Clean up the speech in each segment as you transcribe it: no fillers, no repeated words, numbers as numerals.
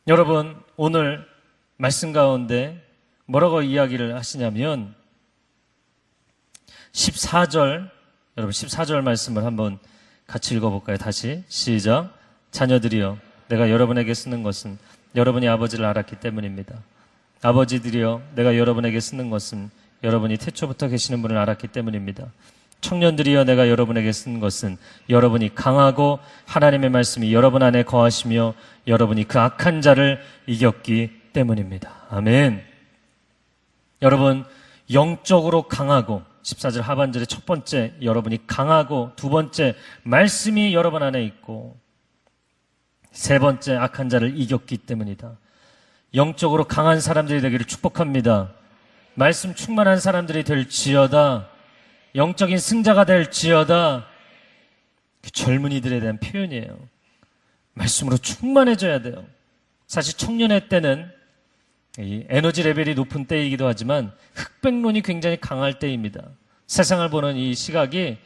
여러분, 오늘 말씀 가운데 뭐라고 이야기를 하시냐면 14절, 여러분 14절 말씀을 한번 같이 읽어볼까요? 다시 시작. 자녀들이여, 내가 여러분에게 쓰는 것은 여러분이 아버지를 알았기 때문입니다. 아버지들이여, 내가 여러분에게 쓰는 것은 여러분이 태초부터 계시는 분을 알았기 때문입니다. 청년들이여, 내가 여러분에게 쓴 것은 여러분이 강하고 하나님의 말씀이 여러분 안에 거하시며 여러분이 그 악한 자를 이겼기 때문입니다. 아멘. 여러분, 영적으로 강하고 14절 하반절의 첫 번째, 여러분이 강하고, 두 번째, 말씀이 여러분 안에 있고, 세 번째, 악한 자를 이겼기 때문이다. 영적으로 강한 사람들이 되기를 축복합니다. 말씀 충만한 사람들이 될지어다. 영적인 승자가 될지어다. 그 젊은이들에 대한 표현이에요. 말씀으로 충만해져야 돼요. 사실 청년의 때는 이 에너지 레벨이 높은 때이기도 하지만 흑백론이 굉장히 강할 때입니다. 세상을 보는 이 시각이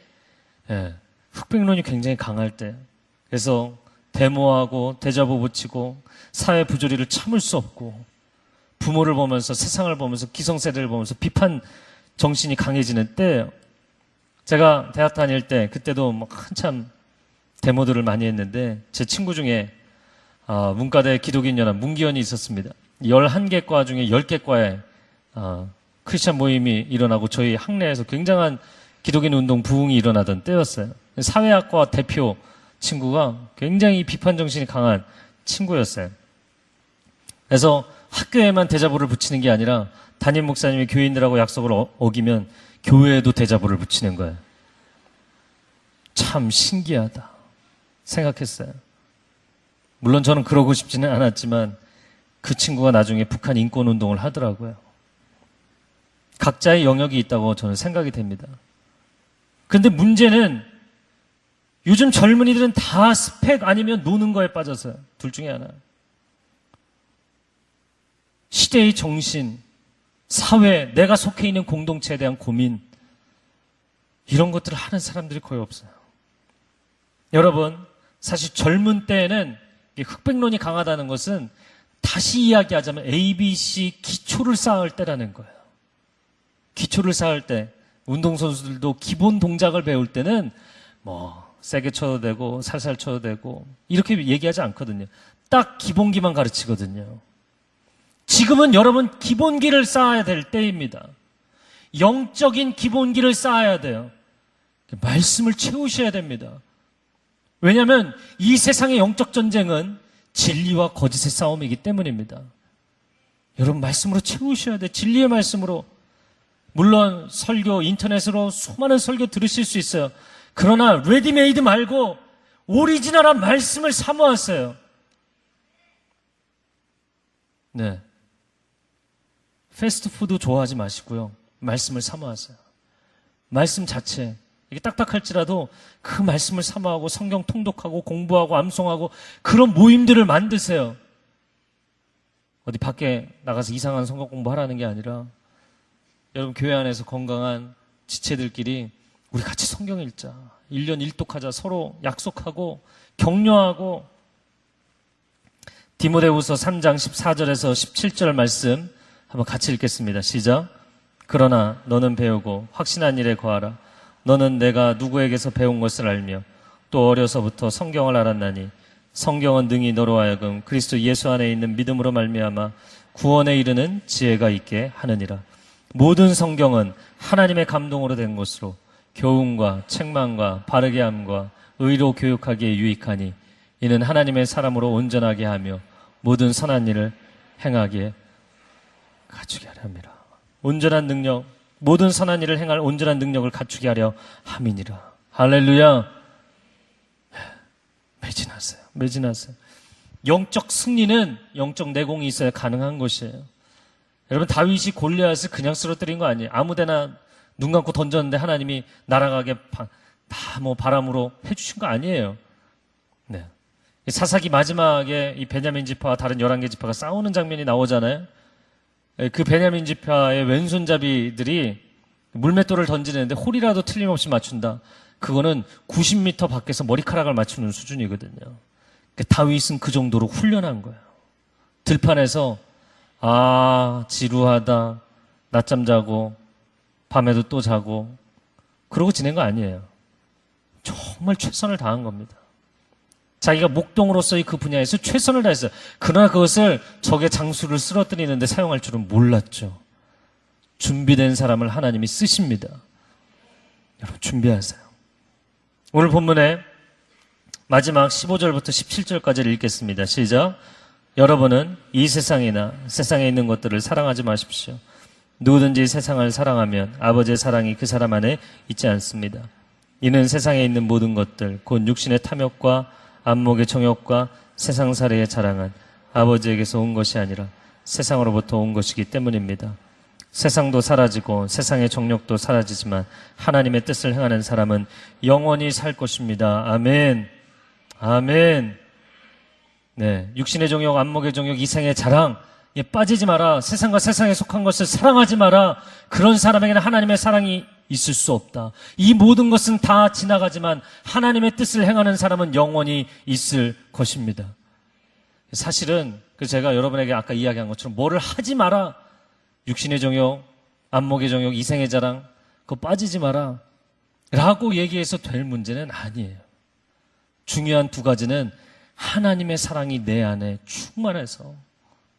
흑백론이 굉장히 강할 때. 그래서 데모하고 대자보 붙이고 사회 부조리를 참을 수 없고 부모를 보면서, 세상을 보면서, 기성세대를 보면서 비판 정신이 강해지는 때예요. 제가 대학 다닐 때 그때도 뭐 한참 데모들을 많이 했는데 제 친구 중에 문과대 기독인연합 문기원이 있었습니다. 11개 과 중에 10개 과에 크리스찬 모임이 일어나고 저희 학내에서 굉장한 기독인 운동 부흥이 일어나던 때였어요. 사회학과 대표 친구가 굉장히 비판 정신이 강한 친구였어요. 그래서 학교에만 대자보를 붙이는 게 아니라 담임 목사님이 교인들하고 약속을 어기면 교회에도 대자보를 붙이는 거예요. 참 신기하다 생각했어요. 물론 저는 그러고 싶지는 않았지만 그 친구가 나중에 북한 인권운동을 하더라고요. 각자의 영역이 있다고 저는 생각이 됩니다. 그런데 문제는 요즘 젊은이들은 다 스펙 아니면 노는 거에 빠져서요. 둘 중에 하나. 시대의 정신, 사회, 내가 속해 있는 공동체에 대한 고민, 이런 것들을 하는 사람들이 거의 없어요. 여러분, 사실 젊은 때에는 흑백론이 강하다는 것은 다시 이야기하자면 ABC 기초를 쌓을 때라는 거예요. 기초를 쌓을 때, 운동선수들도 기본 동작을 배울 때는 세게 쳐도 되고 살살 쳐도 되고 이렇게 얘기하지 않거든요. 딱 기본기만 가르치거든요. 지금은 여러분 기본기를 쌓아야 될 때입니다. 영적인 기본기를 쌓아야 돼요. 말씀을 채우셔야 됩니다. 왜냐하면 이 세상의 영적 전쟁은 진리와 거짓의 싸움이기 때문입니다. 여러분 말씀으로 채우셔야 돼요. 진리의 말씀으로. 물론 설교, 인터넷으로 수많은 설교 들으실 수 있어요. 그러나 레디메이드 말고 오리지널한 말씀을 사모하세요. 네. 패스트푸드 좋아하지 마시고요. 말씀을 사모하세요. 말씀 자체, 이게 딱딱할지라도 그 말씀을 사모하고 성경 통독하고 공부하고 암송하고 그런 모임들을 만드세요. 어디 밖에 나가서 이상한 성경 공부하라는 게 아니라 여러분 교회 안에서 건강한 지체들끼리 우리 같이 성경 읽자. 1년 1독하자. 서로 약속하고 격려하고. 디모데후서 3장 14절에서 17절 말씀 한번 같이 읽겠습니다. 시작. 그러나 너는 배우고 확신한 일에 거하라. 너는 내가 누구에게서 배운 것을 알며 또 어려서부터 성경을 알았나니 성경은 능히 너로 하여금 그리스도 예수 안에 있는 믿음으로 말미암아 구원에 이르는 지혜가 있게 하느니라. 모든 성경은 하나님의 감동으로 된 것으로 교훈과 책망과 바르게 함과 의로 교육하기에 유익하니 이는 하나님의 사람으로 온전하게 하며 모든 선한 일을 행하기에 갖추게 하려 함이라. 온전한 능력, 모든 선한 일을 행할 온전한 능력을 갖추게 하려 함이니라. 할렐루야. 매진하세요. 매진하세요. 영적 승리는 영적 내공이 있어야 가능한 것이에요. 여러분 다윗이 골리앗을 그냥 쓰러뜨린 거 아니에요. 아무데나 눈 감고 던졌는데 하나님이 날아가게 다 바람으로 해주신 거 아니에요. 네. 사사기 마지막에 이 베냐민 지파와 다른 11개 지파가 싸우는 장면이 나오잖아요. 그 베냐민 지파의 왼손잡이들이 물맷돌을 던지는데 홀이라도 틀림없이 맞춘다. 그거는 90m 밖에서 머리카락을 맞추는 수준이거든요. 다윗은 그 정도로 훈련한 거예요. 들판에서 지루하다, 낮잠 자고 밤에도 또 자고 그러고 지낸 거 아니에요. 정말 최선을 다한 겁니다. 자기가 목동으로서의 그 분야에서 최선을 다했어요. 그러나 그것을 적의 장수를 쓰러뜨리는데 사용할 줄은 몰랐죠. 준비된 사람을 하나님이 쓰십니다. 여러분 준비하세요. 오늘 본문의 마지막 15절부터 17절까지를 읽겠습니다. 시작. 여러분은 이 세상이나 세상에 있는 것들을 사랑하지 마십시오. 누구든지 세상을 사랑하면 아버지의 사랑이 그 사람 안에 있지 않습니다. 이는 세상에 있는 모든 것들 곧 육신의 탐욕과 안목의 정욕과 세상살이의 자랑은 아버지에게서 온 것이 아니라 세상으로부터 온 것이기 때문입니다. 세상도 사라지고 세상의 정욕도 사라지지만 하나님의 뜻을 행하는 사람은 영원히 살 것입니다. 아멘. 아멘. 네, 육신의 정욕, 안목의 정욕, 이생의 자랑 빠지지 마라. 세상과 세상에 속한 것을 사랑하지 마라. 그런 사람에게는 하나님의 사랑이 있을 수 없다. 이 모든 것은 다 지나가지만 하나님의 뜻을 행하는 사람은 영원히 있을 것입니다. 사실은 제가 여러분에게 아까 이야기한 것처럼 뭐를 하지 마라. 육신의 정욕, 안목의 정욕, 이생의 자랑 그거 빠지지 마라 라고 얘기해서 될 문제는 아니에요. 중요한 두 가지는 하나님의 사랑이 내 안에 충만해서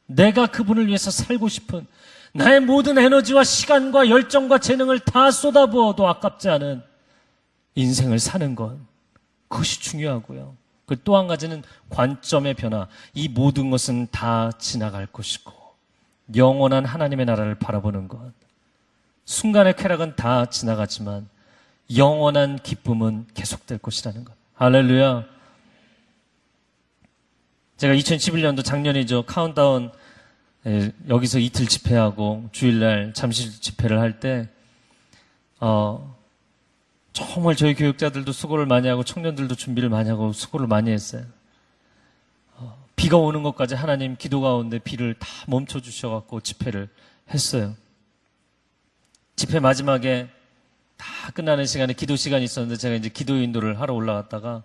내가 그분을 위해서 살고 싶은 나의 모든 에너지와 시간과 열정과 재능을 다 쏟아부어도 아깝지 않은 인생을 사는 것, 그것이 중요하고요. 그 또 한 가지는 관점의 변화. 이 모든 것은 다 지나갈 것이고 영원한 하나님의 나라를 바라보는 것. 순간의 쾌락은 다 지나가지만 영원한 기쁨은 계속될 것이라는 것. 할렐루야. 제가 2011년도 작년이죠. 카운트다운 여기서 이틀 집회하고 주일날 잠실 집회를 할 때 정말 저희 교육자들도 수고를 많이 하고 청년들도 준비를 많이 하고 수고를 많이 했어요. 비가 오는 것까지 하나님 기도 가운데 비를 다 멈춰주셔갖고 집회를 했어요. 집회 마지막에 다 끝나는 시간에 기도 시간이 있었는데 제가 이제 기도 인도를 하러 올라갔다가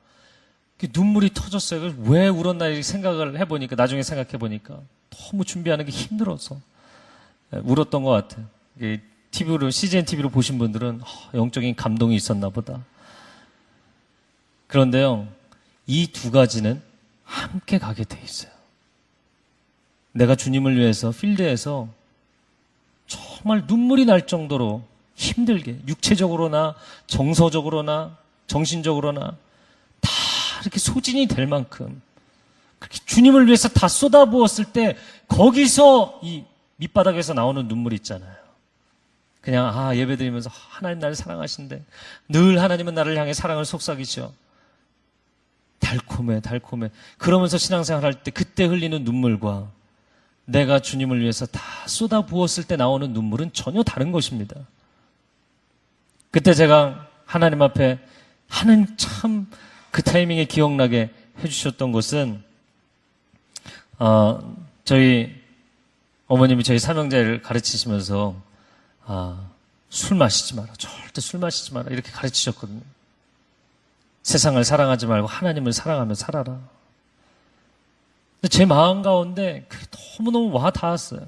눈물이 터졌어요. 왜 울었나 이렇게 생각을 해보니까 나중에 생각해보니까 너무 준비하는 게 힘들어서 울었던 것 같아요. TV로 CGN TV로 보신 분들은 영적인 감동이 있었나 보다. 그런데요, 이 두 가지는 함께 가게 돼 있어요. 내가 주님을 위해서 필드에서 정말 눈물이 날 정도로 힘들게 육체적으로나 정서적으로나 정신적으로나 다 이렇게 소진이 될 만큼 그렇게 주님을 위해서 다 쏟아부었을 때 거기서 이 밑바닥에서 나오는 눈물 있잖아요. 그냥 예배드리면서 하나님 나를 사랑하신대. 늘 하나님은 나를 향해 사랑을 속삭이죠. 달콤해. 그러면서 신앙생활 할 때 그때 흘리는 눈물과 내가 주님을 위해서 다 쏟아부었을 때 나오는 눈물은 전혀 다른 것입니다. 그때 제가 하나님 앞에 하나님 참 그 타이밍에 기억나게 해주셨던 것은 저희 어머님이 저희 삼형제를 가르치시면서 술 마시지 마라. 절대 술 마시지 마라. 이렇게 가르치셨거든요. 세상을 사랑하지 말고 하나님을 사랑하며 살아라. 근데 제 마음 가운데 그게 너무너무 와 닿았어요.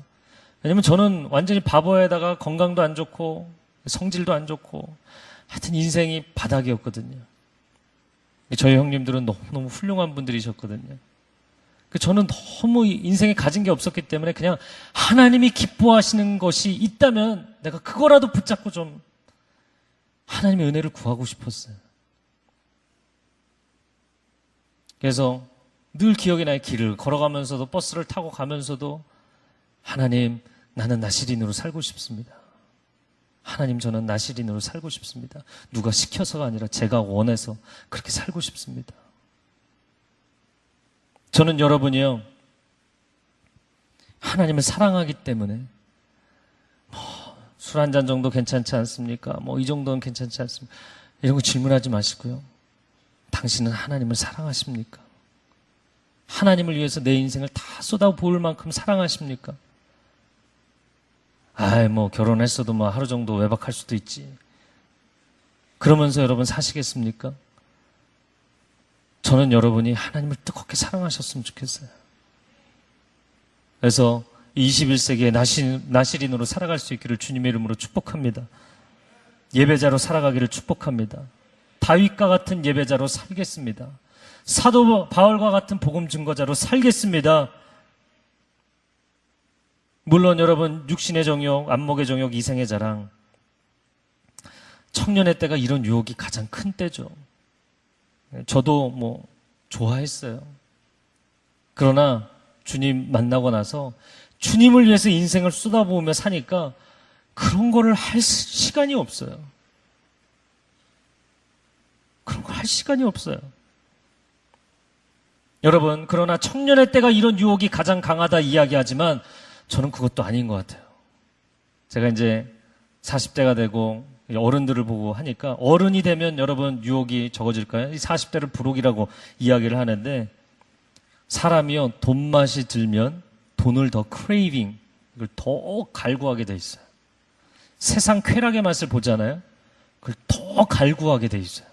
왜냐면 저는 완전히 바보에다가 건강도 안 좋고 성질도 안 좋고 하여튼 인생이 바닥이었거든요. 저희 형님들은 너무너무 훌륭한 분들이셨거든요. 저는 너무 인생에 가진 게 없었기 때문에 그냥 하나님이 기뻐하시는 것이 있다면 내가 그거라도 붙잡고 좀 하나님의 은혜를 구하고 싶었어요. 그래서 늘 기억이 나요. 길을 걸어가면서도 버스를 타고 가면서도 하나님 나는 나시린으로 살고 싶습니다. 하나님 저는 나시린으로 살고 싶습니다. 누가 시켜서가 아니라 제가 원해서 그렇게 살고 싶습니다. 저는 여러분이요 하나님을 사랑하기 때문에 술 한 잔 정도 괜찮지 않습니까? 이 정도는 괜찮지 않습니까? 이런 거 질문하지 마시고요. 당신은 하나님을 사랑하십니까? 하나님을 위해서 내 인생을 다 쏟아부을 만큼 사랑하십니까? 결혼했어도 하루 정도 외박할 수도 있지. 그러면서 여러분 사시겠습니까? 저는 여러분이 하나님을 뜨겁게 사랑하셨으면 좋겠어요. 그래서 21세기의 나시린으로 살아갈 수 있기를 주님의 이름으로 축복합니다. 예배자로 살아가기를 축복합니다. 다윗과 같은 예배자로 살겠습니다. 사도 바울과 같은 복음 증거자로 살겠습니다. 물론 여러분, 육신의 정욕, 안목의 정욕, 이생의 자랑, 청년의 때가 이런 유혹이 가장 큰 때죠. 저도 좋아했어요. 그러나 주님 만나고 나서 주님을 위해서 인생을 쏟아부으며 사니까 그런 거를 할 시간이 없어요. 그런 걸 할 시간이 없어요. 여러분, 그러나 청년의 때가 이런 유혹이 가장 강하다 이야기하지만 저는 그것도 아닌 것 같아요. 제가 이제 40대가 되고 어른들을 보고 하니까 어른이 되면 여러분 유혹이 적어질까요? 이 40대를 부록이라고 이야기를 하는데 사람이요, 돈맛이 들면 돈을 더 크레이빙, 이걸 더 갈구하게 돼 있어요. 세상 쾌락의 맛을 보잖아요. 그걸 더 갈구하게 돼 있어요.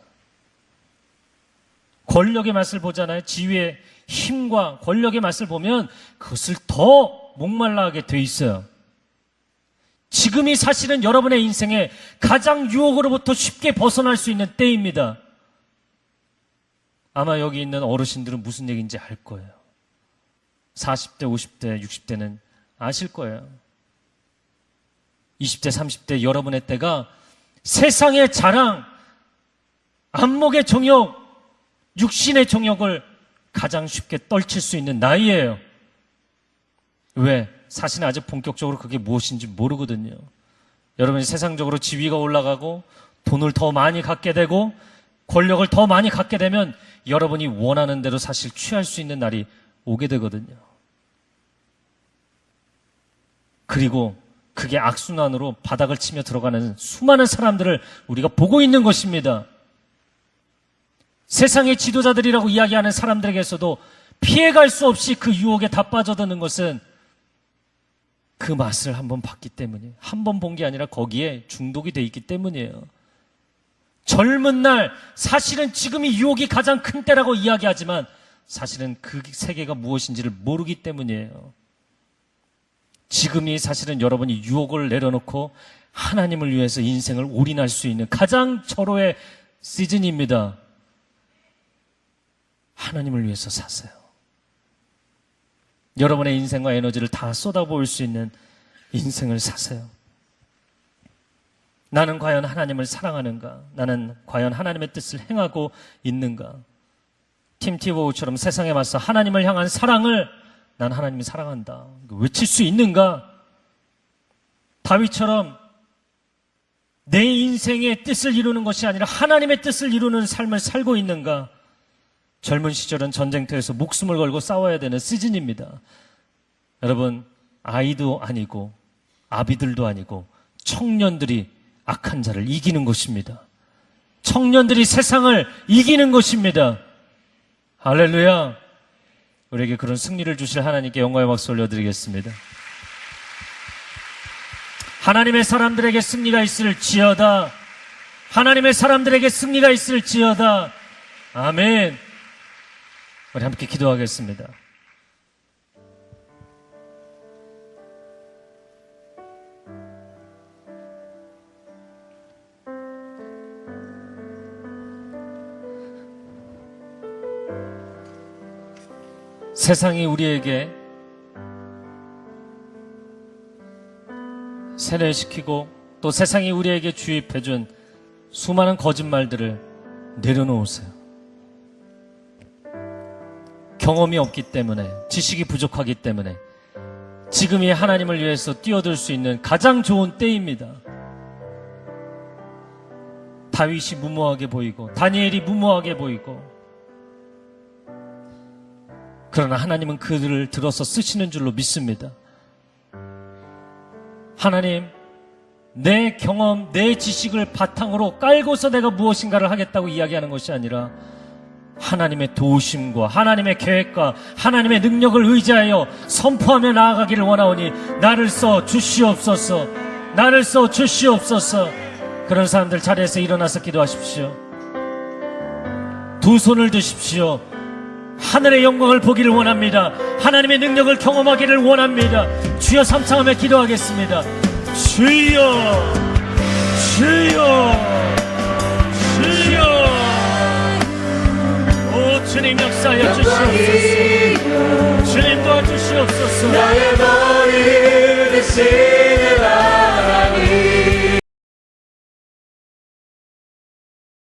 권력의 맛을 보잖아요. 지위의 힘과 권력의 맛을 보면 그것을 더 목말라하게 돼 있어요. 지금이 사실은 여러분의 인생에 가장 유혹으로부터 쉽게 벗어날 수 있는 때입니다. 아마 여기 있는 어르신들은 무슨 얘기인지 알 거예요. 40대, 50대, 60대는 아실 거예요. 20대, 30대 여러분의 때가 세상의 자랑, 안목의 정욕, 육신의 정욕을 가장 쉽게 떨칠 수 있는 나이예요. 왜? 사실은 아직 본격적으로 그게 무엇인지 모르거든요. 여러분이 세상적으로 지위가 올라가고 돈을 더 많이 갖게 되고 권력을 더 많이 갖게 되면 여러분이 원하는 대로 사실 취할 수 있는 날이 오게 되거든요. 그리고 그게 악순환으로 바닥을 치며 들어가는 수많은 사람들을 우리가 보고 있는 것입니다. 세상의 지도자들이라고 이야기하는 사람들에게서도 피해갈 수 없이 그 유혹에 다 빠져드는 것은 그 맛을 한번 봤기 때문이에요. 한 번 본 게 아니라 거기에 중독이 돼 있기 때문이에요. 젊은 날, 사실은 지금이 유혹이 가장 큰 때라고 이야기하지만 사실은 그 세계가 무엇인지를 모르기 때문이에요. 지금이 사실은 여러분이 유혹을 내려놓고 하나님을 위해서 인생을 올인할 수 있는 가장 절호의 시즌입니다. 하나님을 위해서 사세요. 여러분의 인생과 에너지를 다 쏟아부을 수 있는 인생을 사세요. 나는 과연 하나님을 사랑하는가? 나는 과연 하나님의 뜻을 행하고 있는가? 팀 티보우처럼 세상에 맞서 하나님을 향한 사랑을 난 하나님을 사랑한다 외칠 수 있는가? 다윗처럼 내 인생의 뜻을 이루는 것이 아니라 하나님의 뜻을 이루는 삶을 살고 있는가? 젊은 시절은 전쟁터에서 목숨을 걸고 싸워야 되는 시즌입니다. 여러분, 아이도 아니고 아비들도 아니고 청년들이 악한 자를 이기는 것입니다. 청년들이 세상을 이기는 것입니다. 할렐루야. 우리에게 그런 승리를 주실 하나님께 영광의 박수 올려드리겠습니다. 하나님의 사람들에게 승리가 있을지어다. 하나님의 사람들에게 승리가 있을지어다. 아멘. 우리 함께 기도하겠습니다. 세상이 우리에게 세뇌시키고 또 세상이 우리에게 주입해준 수많은 거짓말들을 내려놓으세요. 경험이 없기 때문에, 지식이 부족하기 때문에 지금이 하나님을 위해서 뛰어들 수 있는 가장 좋은 때입니다. 다윗이 무모하게 보이고 다니엘이 무모하게 보이고, 그러나 하나님은 그들을 들어서 쓰시는 줄로 믿습니다. 하나님, 내 경험, 내 지식을 바탕으로 깔고서 내가 무엇인가를 하겠다고 이야기하는 것이 아니라 하나님의 도우심과 하나님의 계획과 하나님의 능력을 의지하여 선포하며 나아가기를 원하오니 나를 써 주시옵소서. 나를 써 주시옵소서. 그런 사람들 자리에서 일어나서 기도하십시오. 두 손을 드십시오. 하늘의 영광을 보기를 원합니다. 하나님의 능력을 경험하기를 원합니다. 주여 삼창하며 기도하겠습니다. 주여, 주여, 주여. 오 주님 역사하여 주시옵소서. 주님 도와주시옵소서. 나의 머리를